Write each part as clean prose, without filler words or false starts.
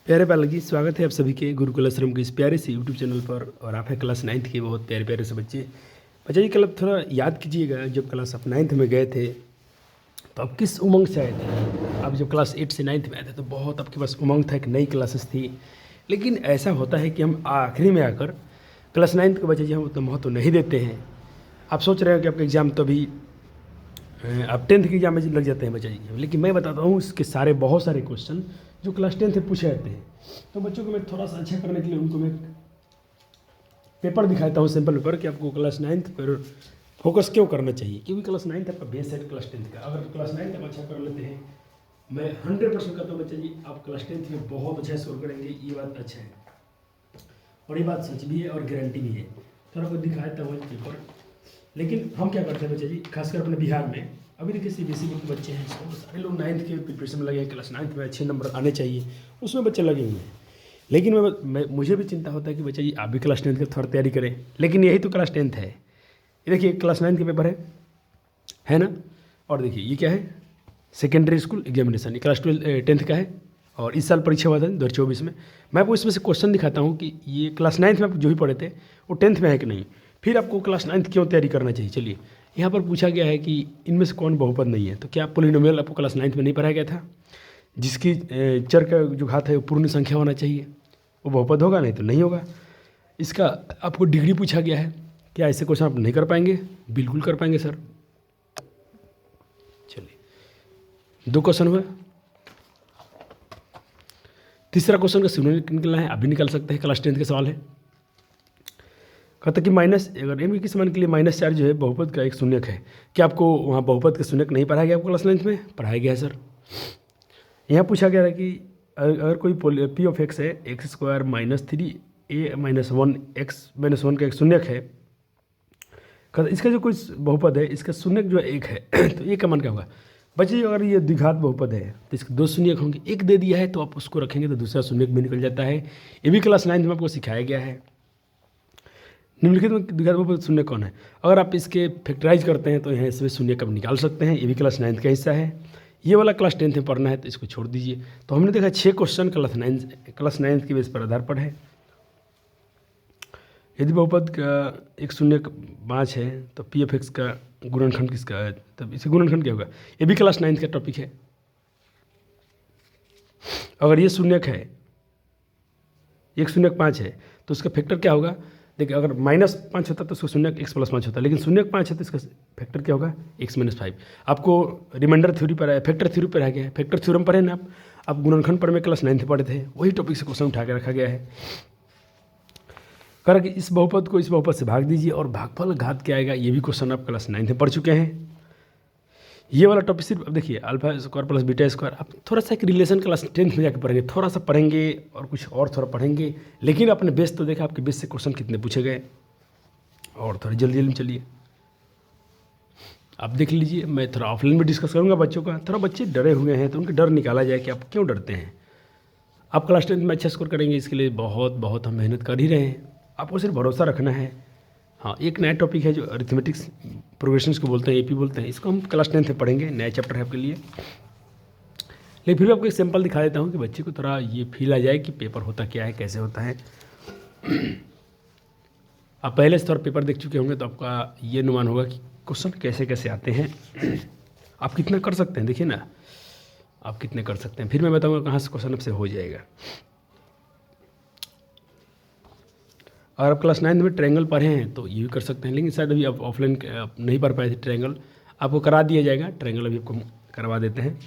प्यारे बालक जी, स्वागत है आप सभी के गुरुकुल आश्रम के इस प्यारे से यूट्यूब चैनल पर। और आप है क्लास 9th के बहुत प्यारे प्यारे से बच्चे। अच्छा जी, कल आप थोड़ा याद कीजिएगा, जब क्लास आप 9th में गए थे तो आप किस उमंग से आए थे। आप जब क्लास 8 से 9th में आए थे तो बहुत आपके पास उमंग था, एक नई क्लासेस थी। लेकिन ऐसा होता है कि हम आखिरी में आकर क्लास 9th के बच्चे जो हम उतना महत्व नहीं देते हैं। आप सोच रहे हो कि आपका एग्ज़ाम तो अभी आप 10th के एग्जाम में लग जाते हैं बच्चा जी, लेकिन मैं बताता हूँ इसके सारे बहुत सारे क्वेश्चन जो क्लास 10th में पूछे जाते हैं। तो बच्चों को मैं थोड़ा सा अच्छा करने के लिए उनको मैं पेपर दिखाता हूँ, सैम्पल पेपर, कि आपको क्लास 9th पर फोकस क्यों करना चाहिए। क्योंकि क्लास 9th आपका बेस है क्लास 10th का। अगर क्लास 9th आप अच्छा कर लेते हैं, मैं 100% कहता हूँ बच्चा जी, आप क्लास 10th में बहुत अच्छा स्कोर करेंगे। ये बात अच्छा है और ये बात सच भी है और गारंटी भी है। थोड़ा को दिखाता हूँ पेपर। लेकिन हम क्या करते हैं बच्चा जी, खासकर अपने बिहार में, अभी देखिए CBSE बोर्ड के बच्चे हैं, सारे लोग 9th के प्रिपरेशन में लगे हैं। क्लास 9th में अच्छे नंबर आने चाहिए, उसमें बच्चे लगे हुए हैं। लेकिन मुझे भी चिंता होता है कि बच्चा जी आप भी क्लास 10th की थोड़ा तैयारी करें। लेकिन यही तो क्लास 10th है। ये देखिए क्लास 9th के पेपर है ना। और देखिए ये क्या है, सेकेंडरी स्कूल एग्जामिनेशन। ये क्लास 10th का है और इस साल परीक्षा हुआ था 2024 में। मैं आपको इसमें से क्वेश्चन दिखाता हूँ कि ये क्लास 9th में आप जो भी पढ़े थे वो 10th में है कि नहीं, फिर आपको क्लास 9th क्यों तैयारी करना चाहिए। चलिए, यहाँ पर पूछा गया है कि इनमें से कौन बहुपद नहीं है। तो क्या पोलिनोमियल आपको क्लास 9th में नहीं पढ़ाया गया था, जिसकी चर का जो घात है वो पूर्ण संख्या होना चाहिए, वो बहुपद होगा, नहीं तो नहीं होगा। इसका आपको डिग्री पूछा गया है। क्या ऐसे क्वेश्चन आप नहीं कर पाएंगे? बिल्कुल कर पाएंगे सर। चलिए, 2 क्वेश्चन हुए। तीसरा क्वेश्चन का शून्य निकलना है, अभी निकाल सकते हैं, क्लास 10th का सवाल है। कहता कि माइनस, अगर एम के समान के लिए -4 जो है बहुपद का एक शून्यक है। क्या आपको वहाँ बहुपद का शून्यक नहीं पढ़ाया गया आपको क्लास 9th में? पढ़ाया गया है सर। यहाँ पूछा गया है कि अगर कोई P ऑफ x है x² -3 a -1 x -1 का एक शून्यक है। कहता इसका जो कोई बहुपद है, इसका शून्यक जो एक है तो ये का मान क्या होगा बच्चे। अगर ये द्विघात बहुपद है तो इसके 2 शून्यक होंगे। एक दे दिया है तो आप उसको रखेंगे तो दूसरा शून्यक भी निकल जाता है। ये भी क्लास 9th में आपको सिखाया गया है। निम्नलिखित में द्विघात बहुपद शून्य कौन है? अगर आप इसके फैक्टराइज करते हैं तो यहाँ इसमें शून्य कब निकाल सकते हैं। ये भी क्लास 9th का हिस्सा है। ये वाला क्लास 10th में पढ़ना है तो इसको छोड़ दीजिए। तो हमने देखा 6 क्वेश्चन क्लास 9th के बेस पर आधार पर है। यदि बहुपद का एक शून्यक 5 है तो P ऑफ x का गुणनखंड किसका है, तब इसे गुणनखंड क्या होगा। ये भी क्लास 9th का टॉपिक है। अगर ये शून्यक है, एक शून्यक 5 है तो उसका फैक्टर क्या होगा। देखिए, अगर -5 होता तो उसका शून्यक x + 5 होता, लेकिन शून्यक 5 है तो इसका फैक्टर क्या होगा, x - 5। आपको रिमाइंडर थ्योरी पर आया, फैक्टर थ्योरी पर आ गया है। फैक्टर थ्योरम पढ़े ना आप गुणनखंड पर में क्लास 9th पढ़े थे, वही टॉपिक से क्वेश्चन उठा के रखा गया है। कह कि इस बहुपद को इस बहुपद से भाग दीजिए और भागफल घात क्या आएगा। ये भी क्वेश्चन आप क्लास 9th में पढ़ चुके हैं। ये वाला टॉपिक सिर्फ अब देखिए α² + β²। आप थोड़ा सा एक रिलेशन क्लास 10th में जाकर पढ़ेंगे, थोड़ा सा पढ़ेंगे और कुछ और थोड़ा पढ़ेंगे। लेकिन अपने बेस तो देखा, आपके बेस से क्वेश्चन कितने पूछे गए। और थोड़ी जल्दी जल्दी चलिए, आप देख लीजिए। मैं थोड़ा ऑफलाइन में डिस्कस करूँगा बच्चों का। थोड़ा बच्चे डरे हुए हैं तो उनके डर निकाला जाए कि आप क्यों डरते हैं। आप क्लास 10th में अच्छा स्कोर करेंगे, इसके लिए बहुत हम मेहनत कर ही रहे हैं। आपको सिर्फ भरोसा रखना है। हाँ, एक नया टॉपिक है जो अरिथमेटिक्स प्रोग्रेशंस को बोलते हैं, AP बोलते हैं। इसको हम क्लास 10th में पढ़ेंगे, नया चैप्टर है आपके लिए। लेकिन फिर भी आपको एक सैंपल दिखा देता हूँ कि बच्चे को थोड़ा ये फील आ जाए कि पेपर होता क्या है, कैसे होता है। आप पहले से थोड़ा पेपर देख चुके होंगे तो आपका ये अनुमान होगा कि क्वेश्चन कैसे कैसे आते हैं। आप कितना कर सकते हैं, देखिए ना, आप कितने कर सकते हैं। फिर मैं बताऊँगा कहाँ से क्वेश्चन आपसे हो जाएगा। अगर आप क्लास 9th में ट्रायंगल पढ़े हैं तो ये भी कर सकते हैं, लेकिन शायद अभी आप ऑफलाइन नहीं पढ़ पाए थे। ट्रायंगल आपको करा दिया जाएगा, ट्रायंगल अभी आपको करवा देते हैं।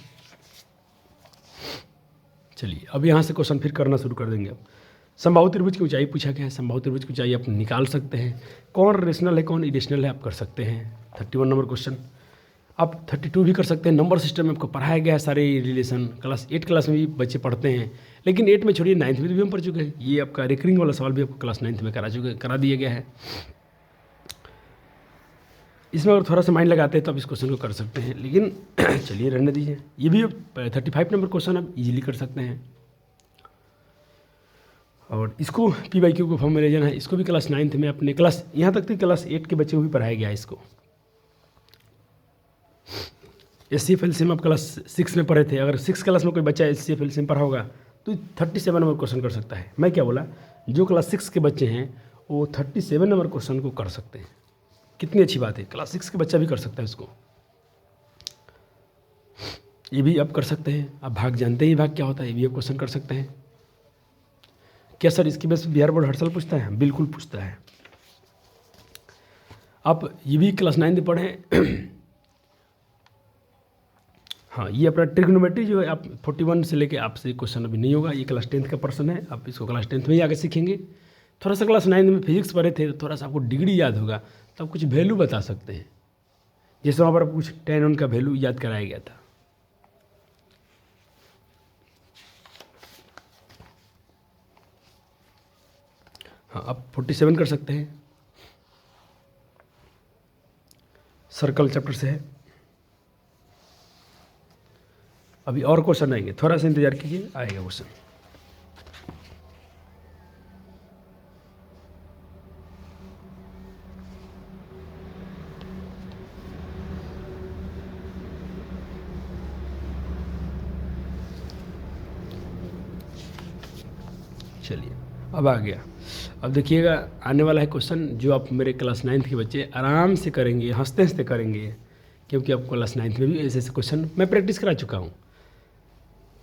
चलिए, अब यहाँ से क्वेश्चन फिर करना शुरू कर देंगे। अब समबाहु त्रिभुज की ऊंचाई पूछा गया है। समबाहु त्रिभुज की ऊंचाई आप निकाल सकते हैं। कौन रेशनल है कौन इरेशनल है आप कर सकते हैं। 31 नंबर क्वेश्चन। आप 32 भी कर सकते हैं। नंबर सिस्टम में आपको पढ़ाया गया है सारे रिलेशन। क्लास 8 क्लास में भी बच्चे पढ़ते हैं, लेकिन 8 में छोड़िए, 9th में भी हम पढ़ चुके हैं। ये आपका रिकरिंग वाला सवाल भी आपको क्लास 9th में करा दिया गया है। इसमें अगर थोड़ा सा माइंड लगाते हैं तो आप इस क्वेश्चन को कर सकते हैं, लेकिन चलिए रहने दीजिए। ये भी 35 नंबर क्वेश्चन आप इजीली कर सकते हैं। और इसको P/Q को फॉर्म में ले जाना है। इसको भी क्लास 9th में अपने क्लास, यहाँ तक कि क्लास 8 के बच्चे को भी पढ़ाया गया है। इसको HCF LCM आप क्लास 6 में पढ़े थे। अगर 6 क्लास में कोई बच्चा HCF LCM पढ़ा होगा तो 37 नंबर क्वेश्चन कर सकता है। मैं क्या बोला, जो क्लास 6 के बच्चे हैं वो 37 नंबर क्वेश्चन को कर सकते हैं। कितनी अच्छी बात है, क्लास 6 के बच्चा भी कर सकता है उसको। ये भी आप कर सकते हैं। आप भाग जानते ही, भाग क्या होता है, ये भी आप क्वेश्चन कर सकते हैं। क्या सर इसकी बेस बिहार बोर्ड हर साल पूछता है? बिल्कुल पूछता है। आप ये भी क्लास 9 पढ़ें। हाँ, ये अपना ट्रिग्नोमेट्री जो है आप 41 से लेके आपसे क्वेश्चन अभी नहीं होगा, ये क्लास 10 का पर्सन है, आप इसको क्लास 10 में ही आगे सीखेंगे। थोड़ा सा क्लास 9 में फिजिक्स पढ़े थे तो थोड़ा सा आपको डिग्री याद होगा, तो आप कुछ वैल्यू बता सकते हैं। जैसे वहाँ पर कुछ 10 का वैल्यू याद कराया गया था। हाँ, आप 47 कर सकते हैं। सर्कल चैप्टर से है। अभी और क्वेश्चन आएंगे, थोड़ा सा इंतजार कीजिए, आएगा क्वेश्चन। चलिए, अब आ गया। अब देखिएगा, आने वाला है क्वेश्चन जो आप मेरे क्लास 9 के बच्चे आराम से करेंगे, हंसते हंसते करेंगे, क्योंकि आपको क्लास 9 में भी ऐसे ऐसे क्वेश्चन मैं प्रैक्टिस करा चुका हूँ।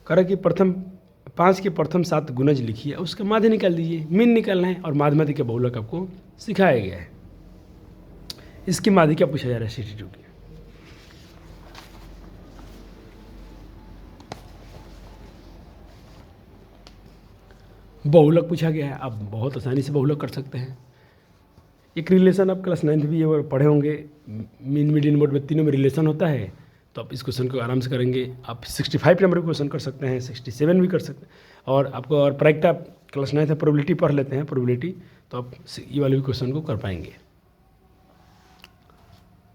करा कि प्रथम 5 के प्रथम 7 गुणज लिखिए, उसका माध्य निकाल दीजिए, मीन निकालना है, और माध्यमादि के बहुलक आपको सिखाया गया है। इसकी माध्य क्या पूछा जा रहा है 62 की। बहुलक पूछा गया है, आप बहुत आसानी से बहुलक कर सकते हैं। एक रिलेशन आप क्लास 9 भी अगर पढ़े होंगे, मीन मीडियन मोड में तीनों में रिलेशन होता है, तो आप इस क्वेश्चन को आराम से करेंगे। आप 65 नंबर क्वेश्चन कर सकते हैं, 67 भी कर सकते हैं। और आपको और प्रायिकता क्लास 9 में प्रोबेबिलिटी पढ़ लेते हैं, प्रोबेबिलिटी, तो आप ये वाले भी क्वेश्चन को कर पाएंगे।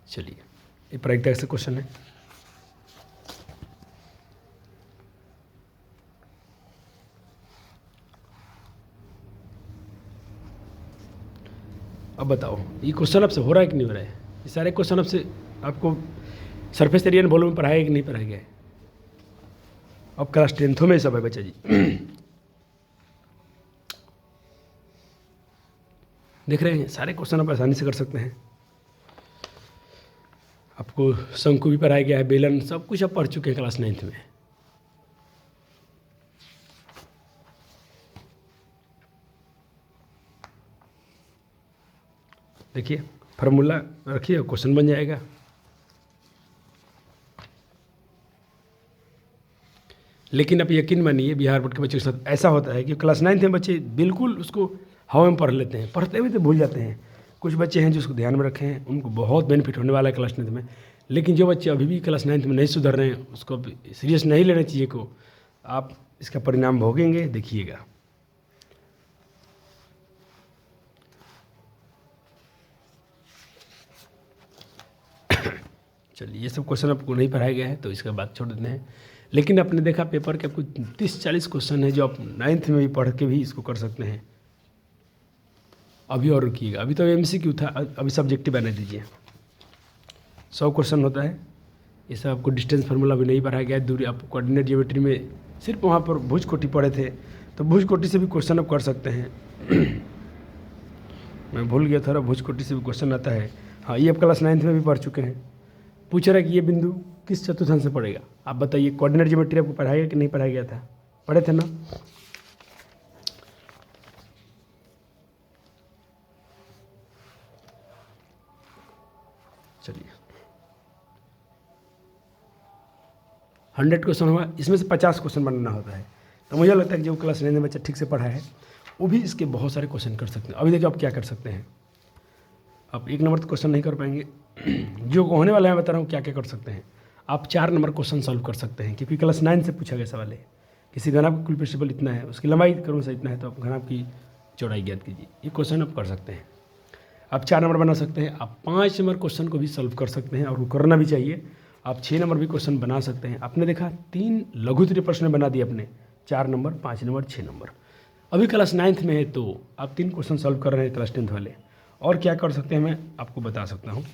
चलिए, ये प्रायिकता से क्वेश्चन है। अब बताओ, ये क्वेश्चन आपसे हो रहा है कि नहीं हो रहा है? ये सारे क्वेश्चन आपसे आपको सरफेस एरिया वॉल्यूम में पढ़ाया है कि नहीं पढ़ाया गया है? अब क्लास 10 में सब है बच्चा जी। देख रहे हैं, सारे क्वेश्चन आप आसानी से कर सकते हैं। आपको शंकु भी पढ़ाया गया है, बेलन, सब कुछ आप पढ़ चुके हैं क्लास 9 में। देखिए, फार्मूला रखिए, क्वेश्चन बन जाएगा। लेकिन आप यकीन मानिए, बिहार बोर्ड के बच्चों के साथ ऐसा होता है कि क्लास 9 में बच्चे बिल्कुल उसको हवा में पढ़ लेते हैं, पढ़ते हुए तो भूल जाते हैं। कुछ बच्चे हैं जो उसको ध्यान में रखे हैं, उनको बहुत बेनिफिट होने वाला है क्लास 9 में। लेकिन जो बच्चे अभी भी क्लास 9 में नहीं सुधर रहे हैं, उसको सीरियस नहीं लेना चाहिए को, आप इसका परिणाम भोगेंगे, देखिएगा। चलिए, ये सब क्वेश्चन आपको नहीं पढ़ाया गया है तो इसका बात छोड़ देते हैं। लेकिन आपने देखा पेपर के आपको 30-40 क्वेश्चन है जो आप 9 में भी पढ़ के भी इसको कर सकते हैं। अभी और रुकिएगा, अभी तो MCQ था, अभी सब्जेक्टिव बना दीजिए। 100 क्वेश्चन होता है। ये सब आपको डिस्टेंस फार्मूला भी नहीं पढ़ाया गया है। दूरी आप कोऑर्डिनेट ज्योमेट्री में सिर्फ वहाँ पर भुज कोटि पढ़े थे, तो भुज कोटि से भी क्वेश्चन आप कर सकते हैं। मैं भूल गया था, भुज कोटि से भी क्वेश्चन आता है। हाँ, ये आप क्लास 9 में भी पढ़ चुके हैं। पूछ रहा है कि ये बिंदु किस चतुर्थांश से पड़ेगा। आप बताइए, कोऑर्डिनेट ज्योमेट्री आपको पढ़ाया गया कि नहीं पढ़ाया गया था? पढ़े थे ना? चलिए, 100 क्वेश्चन हुआ, इसमें से 50 क्वेश्चन बनाना होता है। तो मुझे लगता है कि जो क्लास 9 में बच्चा ठीक से पढ़ा है वो भी इसके बहुत सारे क्वेश्चन कर सकते हैं। अभी देखिए आप क्या कर सकते हैं। आप 1 नंबर तो क्वेश्चन नहीं कर पाएंगे, जो होने वाला है बता रहा हूँ क्या क्या कर सकते हैं। आप 4 नंबर क्वेश्चन सॉल्व कर सकते हैं, क्योंकि क्लास 9 से पूछा गया सवाल है। किसी घनाभ का कुल क्षेत्रफल इतना है, उसकी लंबाई करूँ सा इतना है, तो आप घनाभ की चौड़ाई ज्ञात कीजिए। ये क्वेश्चन आप कर सकते हैं। आप 4 नंबर बना सकते हैं। आप 5 नंबर क्वेश्चन को भी सॉल्व कर सकते हैं, और वो करना भी चाहिए। आप 6 नंबर भी क्वेश्चन बना सकते हैं। आपने देखा 3 लघुत्तरीय प्रश्न बना दिए अपने, 4 नंबर, 5 नंबर, 6 नंबर। अभी क्लास 9 में है तो आप 3 क्वेश्चन सॉल्व कर रहे हैं क्लास 10 वाले। और क्या कर सकते हैं मैं आपको बता सकता हूँ।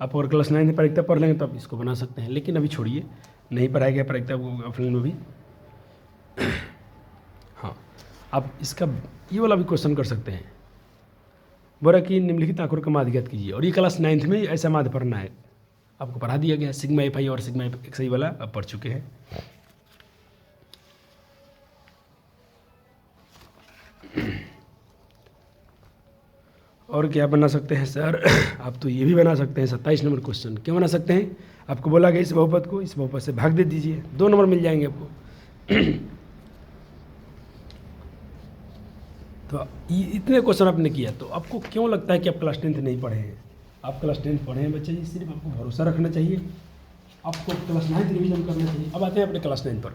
आप अगर क्लास 9 में प्रायिकता पढ़ लेंगे तो आप इसको बना सकते हैं। लेकिन अभी छोड़िए, नहीं पढ़ाया गया प्रायिकता को ऑफलाइन में भी। हाँ, आप इसका ये वाला भी क्वेश्चन कर सकते हैं। बोला कि निम्नलिखित आंकड़ों का माध्य ज्ञात कीजिए, और ये क्लास 9th में ऐसा माध्य पढ़ना है, आपको पढ़ा दिया गया है। सिग्मा एफ आई और सिग्मा एफ एक्स आई वाला आप पढ़ चुके हैं। और क्या बना सकते हैं सर? आप तो ये भी बना सकते हैं 27 नंबर क्वेश्चन। क्या बना सकते हैं? आपको बोला गया इस बहुपद को इस बहुपद से भाग दे दीजिए, 2 नंबर मिल जाएंगे आपको। तो इतने क्वेश्चन आपने किया, तो आपको क्यों लगता है कि आप क्लास 10th नहीं पढ़े हैं? आप क्लास 10th पढ़े हैं बच्चे जी, सिर्फ आपको भरोसा रखना चाहिए, आपको क्लास 9th रिविजन करना चाहिए। अब आते हैं अपने क्लास 9th पर।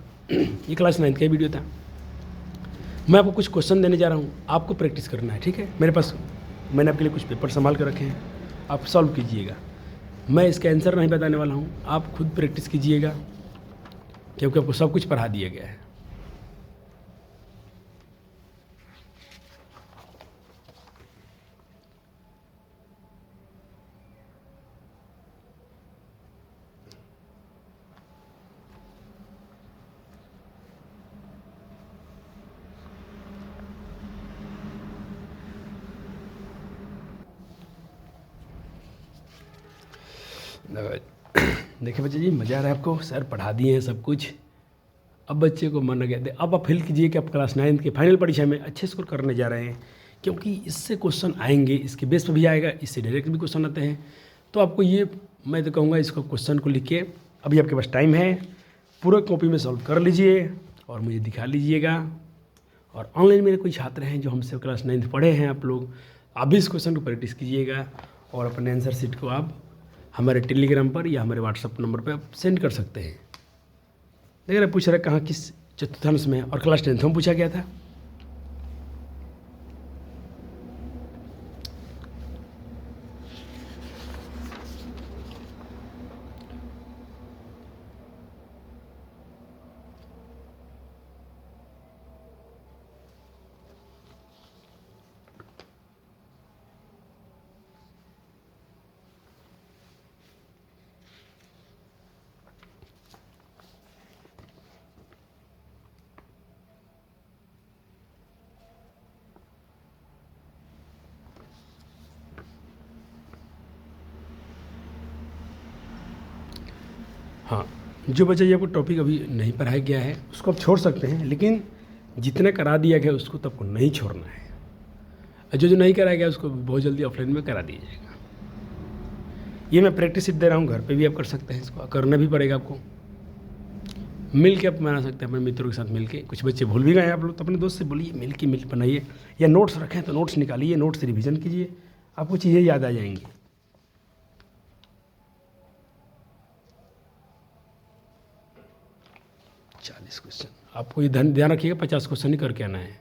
ये क्लास 9th का ही वीडियो था। मैं आपको कुछ क्वेश्चन देने जा रहा हूँ, आपको प्रैक्टिस करना है, ठीक है? मेरे पास मैंने आपके लिए कुछ पेपर संभाल कर रखे हैं, आप सॉल्व कीजिएगा। मैं इसका आंसर नहीं बताने वाला हूँ, आप खुद प्रैक्टिस कीजिएगा, क्योंकि आपको सब कुछ पढ़ा दिया गया है। देखिए बच्चे जी, मज़ा आ रहा है आपको? सर पढ़ा दिए हैं सब कुछ, अब बच्चे को मन गया। अब आप फील कीजिए कि आप क्लास 9th के फाइनल परीक्षा में अच्छे स्कोर करने जा रहे हैं, क्योंकि इससे क्वेश्चन आएंगे, इसके बेस पर भी आएगा, इससे डायरेक्ट भी क्वेश्चन आते हैं। तो आपको ये, मैं तो कहूँगा इसको क्वेश्चन को लिख के, अभी आपके पास टाइम है, पूरा कॉपी में सॉल्व कर लीजिए और मुझे दिखा लीजिएगा। और ऑनलाइन मेरे कोई छात्र हैं जो हमसे क्लास 9th पढ़े हैं, आप लोग आप भी इस क्वेश्चन को प्रैक्टिस कीजिएगा, और अपने आंसर शीट को आप हमारे टेलीग्राम पर या हमारे व्हाट्सएप नंबर पर आप सेंड कर सकते हैं। देख रहे पूछ रहे कहाँ किस चतुर्थांश में, और क्लास 10th में पूछा गया था। हाँ, जो बच्चा ये आपको टॉपिक अभी नहीं पढ़ाया गया है उसको आप छोड़ सकते हैं, लेकिन जितना करा दिया गया उसको तो आपको नहीं छोड़ना है। और जो जो नहीं कराया गया उसको बहुत जल्दी ऑफलाइन में करा दिया जाएगा। ये मैं प्रैक्टिस सीट दे रहा हूँ, घर पे भी आप कर सकते हैं, इसको करना भी पड़ेगा आपको। मिल के आप बना सकते हैं अपने मित्रों के साथ मिल के। कुछ बच्चे भूल भी गए हैं आप लोग, तो अपने दोस्त से बोलिए मिल बनाइए, या नोट्स रखें तो नोट्स निकालिए, नोट्स रिविज़न कीजिए, आपको चीज़ें याद आ जाएंगी। क्वेश्चन आपको ये ध्यान रखिएगा, 50 क्वेश्चन ही करके आना है।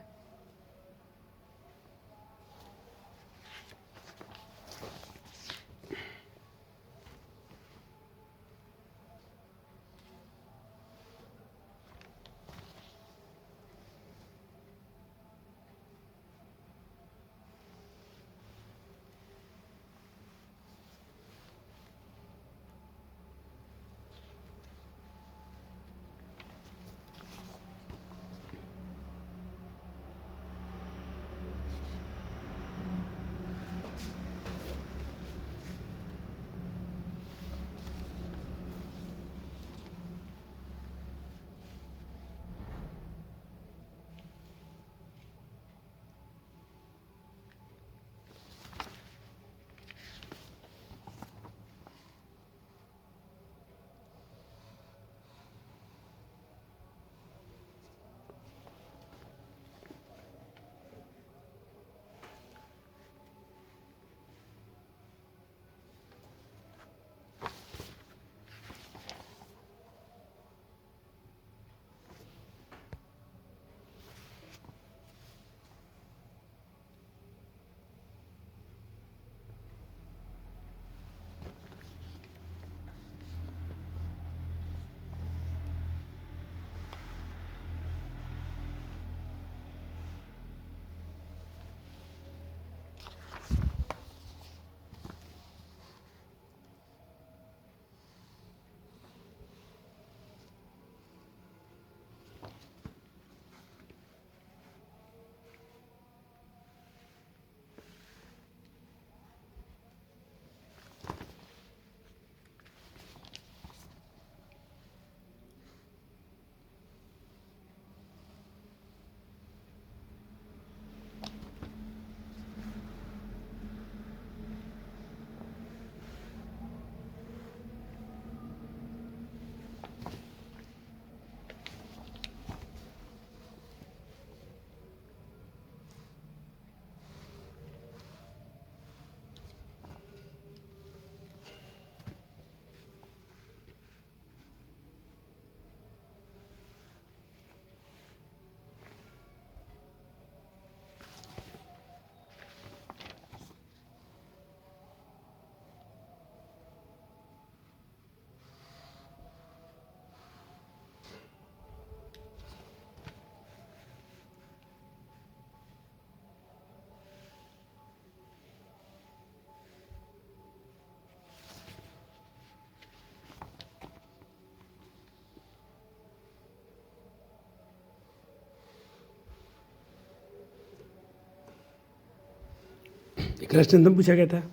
क्लास 10th में पूछा गया था।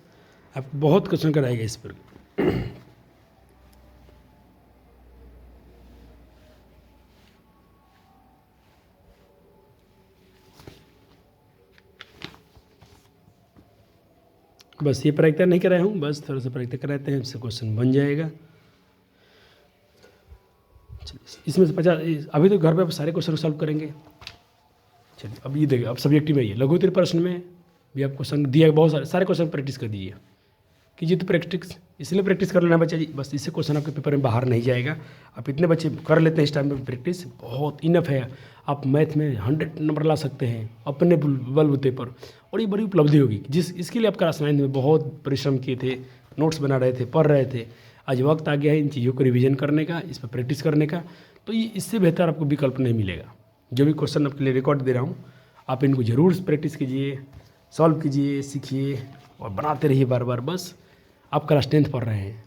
आपको बहुत क्वेश्चन कराएगा इस पर। बस ये प्रायिकता नहीं कराया हूँ, बस थोड़ा सा प्रायिकता कराते हैं, इससे क्वेश्चन बन जाएगा। चलिए, इसमें से 50 अभी तो घर पे आप सारे क्वेश्चन सॉल्व करेंगे। चलिए अब ये देखिए, अब सब्जेक्टिव में ये लघु उत्तरीय प्रश्न में भी आपको क्वेश्चन दिया, बहुत सारे क्वेश्चन प्रैक्टिस कर दीजिए। कीजिए तो प्रैक्टिस, इसलिए प्रैक्टिस कर लेना बच्चा जी, बस इससे क्वेश्चन आपके पेपर में बाहर नहीं जाएगा। आप इतने बच्चे कर लेते हैं इस टाइम में प्रैक्टिस, बहुत इनफ है। आप मैथ में 100 नंबर ला सकते हैं अपने बलबूते पर, और ये बड़ी उपलब्धि होगी। जिस इसके लिए आप क्लास 9 में बहुत परिश्रम किए थे, नोट्स बना रहे थे, पढ़ रहे थे, आज वक्त आ गया है इन चीज़ों को रिवीजन करने का, इस पर प्रैक्टिस करने का। तो ये इससे बेहतर आपको विकल्प नहीं मिलेगा। जो भी क्वेश्चन आपके लिए रिकॉर्ड दे रहा हूँ, आप इनको ज़रूर प्रैक्टिस कीजिए, सॉल्व कीजिए, सीखिए और बनाते रहिए बार बार। बस आप क्लास 10th पढ़ रहे हैं,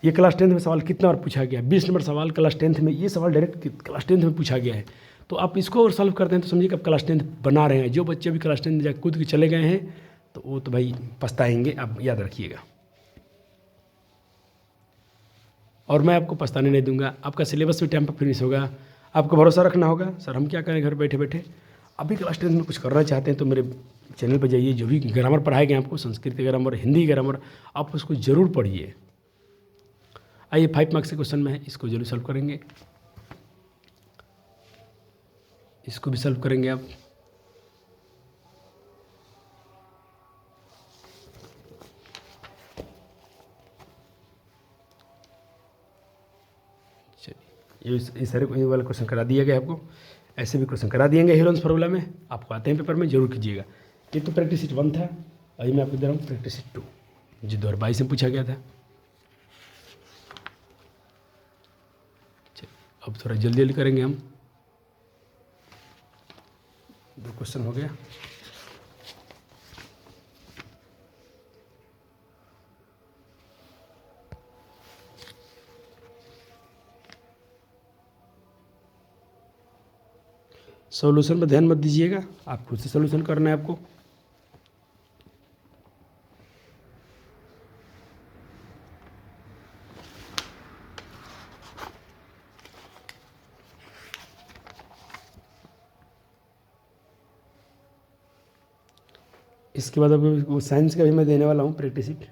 ये क्लास 10th में सवाल कितना बार पूछा गया, 20 नंबर सवाल क्लास 10th में, ये सवाल डायरेक्ट क्लास 10th में पूछा गया है। तो आप इसको और सॉल्व करते हैं तो समझिए कि आप क्लास 10th बना रहे हैं। जो बच्चे भी क्लास 10th में जाकर कूद के चले गए हैं तो वो तो भाई पछताएंगे, आप याद रखिएगा। और मैं आपको पछताने नहीं दूंगा, आपका सिलेबस भी टाइम पर फिनिश होगा। आपको भरोसा रखना होगा, सर हम क्या करें घर बैठे बैठे। अभी क्लास 10th में कुछ करना चाहते हैं तो मेरे चैनल पर जाइए, जो भी ग्रामर पढ़ाए गए आपको, संस्कृत के ग्रामर, हिंदी ग्रामर, आप उसको ज़रूर पढ़िए। आइए 5 मार्क्स के क्वेश्चन में है, इसको जरूर सॉल्व करेंगे, इसको भी सॉल्व करेंगे आप। चलिए ये सारे ये वाला क्वेश्चन करा दिया गया आपको, ऐसे भी क्वेश्चन करा दिएंगे हेलोन्स फार्मूला में, आपको आते हैं पेपर में, जरूर कीजिएगा। ये तो प्रैक्टिस शीट 1 था, अभी मैं आपको दे रहा हूँ प्रैक्टिस शीट 2, जो 2022 में पूछा गया था। चलिए अब थोड़ा जल्दी जल्दी करेंगे हम, 2 क्वेश्चन हो गया। सॉल्यूशन पर ध्यान मत दीजिएगा, आप खुद से सॉल्यूशन करना है आपको। इसके बाद अभी वो साइंस का भी मैं देने वाला हूँ प्रैक्टिस शीट।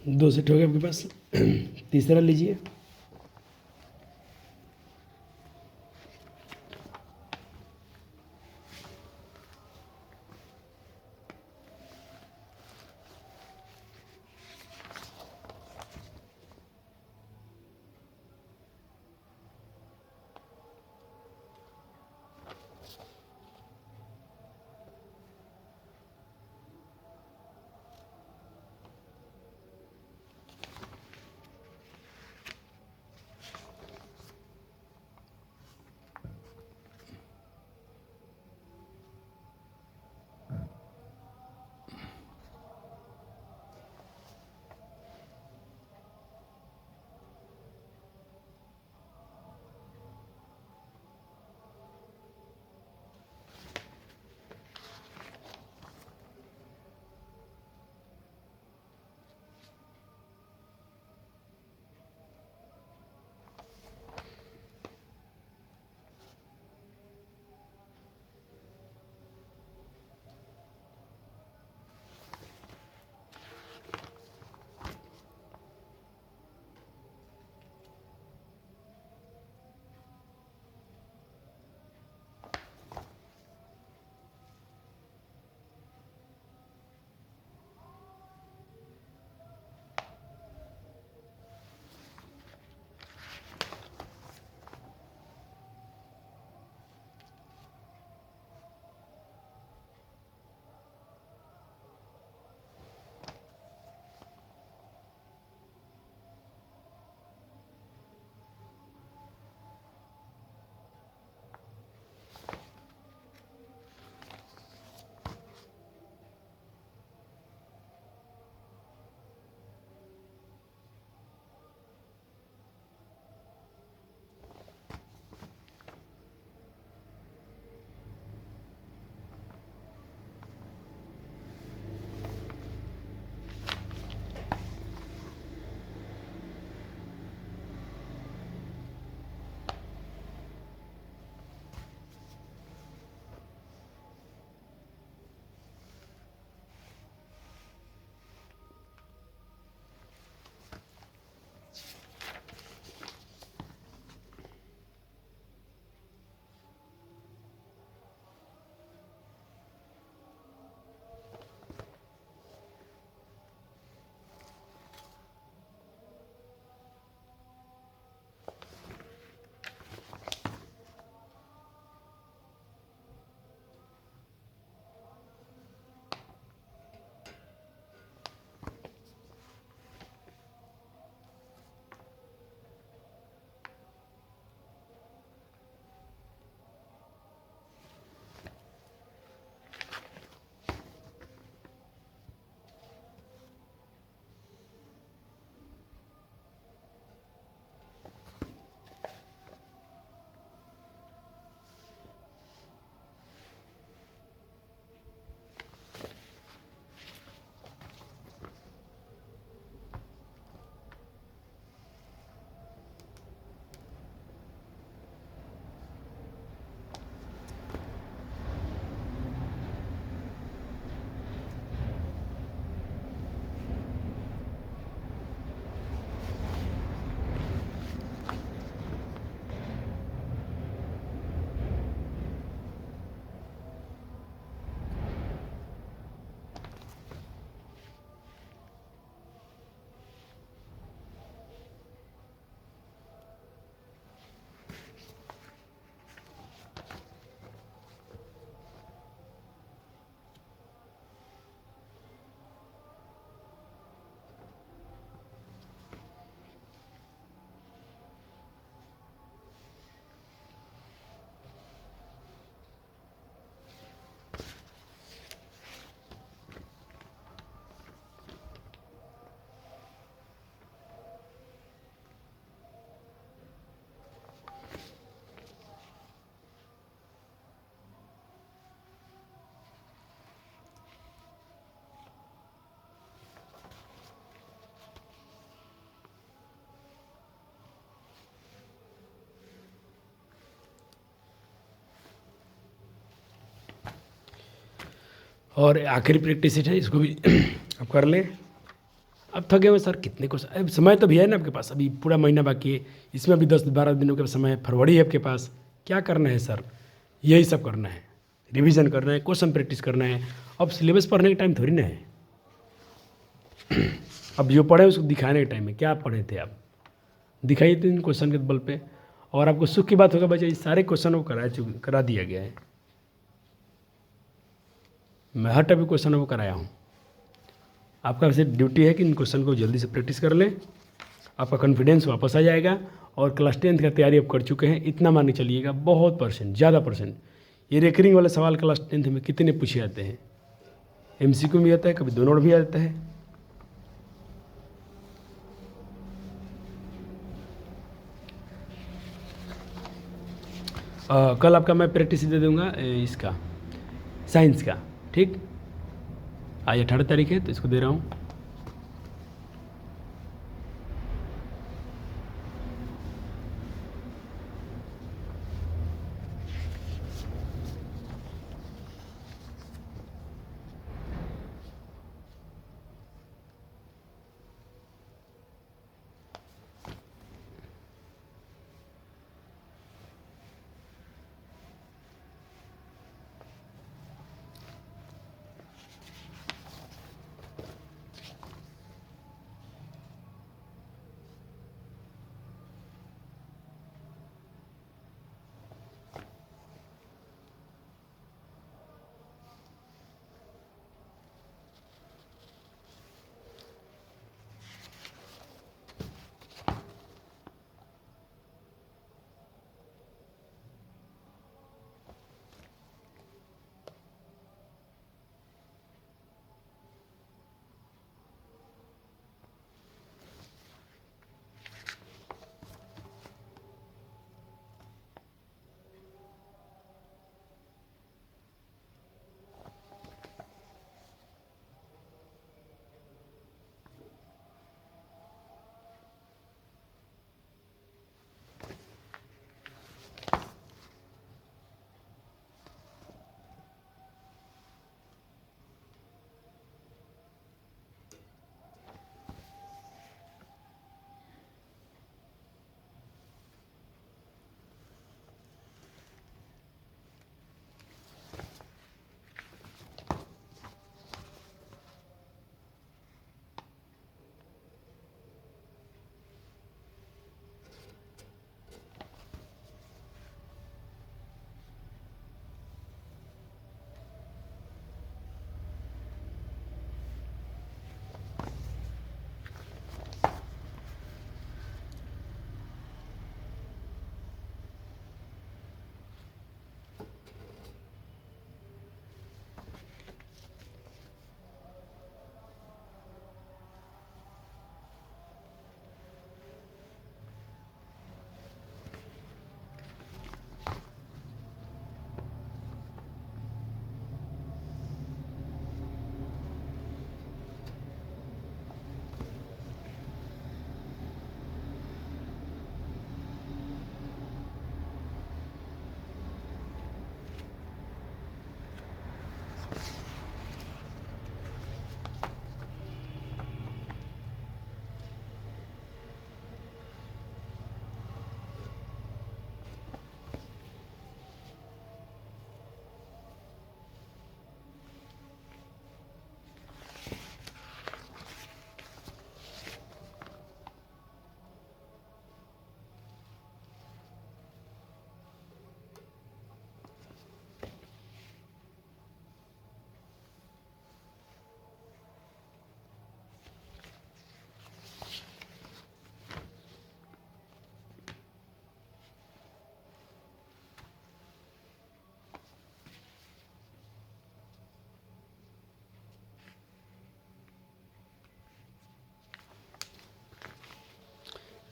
2 सेट हो गए आपके पास। तीसरा लीजिए। और आखिरी प्रैक्टिस सेट है, इसको भी आप कर लें। अब थके हुए सर, कितने क्वेश्चन, अब समय तो भी है ना आपके पास, अभी पूरा महीना बाकी है, इसमें भी 10-12 दिनों का समय है, फरवरी है आपके पास, क्या करना है सर? यही सब करना है, रिवीजन करना है, क्वेश्चन प्रैक्टिस करना है। अब सिलेबस पढ़ने का टाइम थोड़ी ना है। अब जो पढ़े उसको दिखाने के टाइम है। क्या आप पढ़े थे? आप दिखाइए 3 क्वेश्चन के बल पे। और आपको सुख की बात होगा बच्चे, ये सारे क्वेश्चन को करा दिया गया है। मैं हर टाइप के क्वेश्चन को कराया हूँ। आपका वैसे ड्यूटी है कि इन क्वेश्चन को जल्दी से प्रैक्टिस कर लें, आपका कॉन्फिडेंस वापस आ जाएगा। और क्लास 10th का तैयारी आप कर चुके हैं, इतना मान के चलिएगा, बहुत परसेंट, ज़्यादा परसेंट। ये रेकरिंग वाले सवाल क्लास 10th में कितने पूछे जाते हैं? MCQ में आता है, कभी 2 नोट भी आता है। कल आपका मैं प्रैक्टिस दे दूंगा इसका, साइंस का, ठीक। आज 18 तारीख है तो इसको दे रहा हूँ।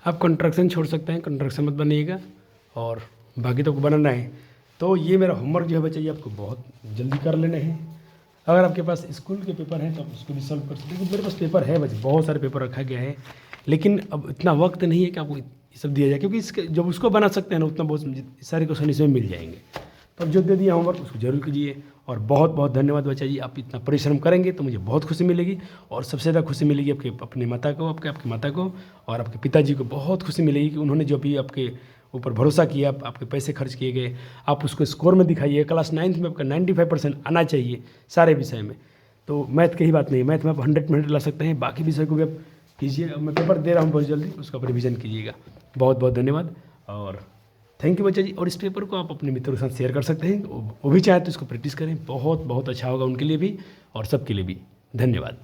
आप कंस्ट्रक्शन छोड़ सकते हैं, कंस्ट्रक्शन मत बनिएगा, और बाकी तो बनाना है। तो ये मेरा होमवर्क जो है बच्चे, ये आपको बहुत जल्दी कर लेने हैं। अगर आपके पास स्कूल के पेपर हैं तो आप उसको भी सॉल्व कर सकते हैं। मेरे पास पेपर है बच्चे, बहुत सारे पेपर रखा गया है, लेकिन अब इतना वक्त नहीं है कि आपको ये सब दिया जाए, क्योंकि इसके जब उसको बना सकते हैं ना, उतना बहुत सारे क्वेश्चन इसमें मिल जाएंगे। अब जो दे दिया होमवर्क उसको जरूर कीजिए। और बहुत बहुत धन्यवाद बच्चा जी, आप इतना परिश्रम करेंगे तो मुझे बहुत खुशी मिलेगी। और सबसे ज़्यादा खुशी मिलेगी आपके अपने माता को, आपके माता को और आपके पिताजी को बहुत खुशी मिलेगी कि उन्होंने जो भी आपके ऊपर भरोसा किया, आपके पैसे खर्च किए गए, आप उसको स्कोर में दिखाइए। क्लास 9th में आपका 95% आना चाहिए सारे विषय में। तो मैथ की ही बात नहीं, मैथ में आप 100 ला सकते हैं, बाकी विषय को भी आप कीजिए। अब मैं पेपर दे रहा हूँ बहुत जल्दी, उसका आप रिवीजन कीजिएगा। बहुत बहुत धन्यवाद और थैंक यू बच्चा जी। और इस पेपर को आप अपने मित्रों के साथ शेयर कर सकते हैं, वो भी चाहे तो इसको प्रैक्टिस करें, बहुत बहुत अच्छा होगा उनके लिए भी और सबके लिए भी। धन्यवाद।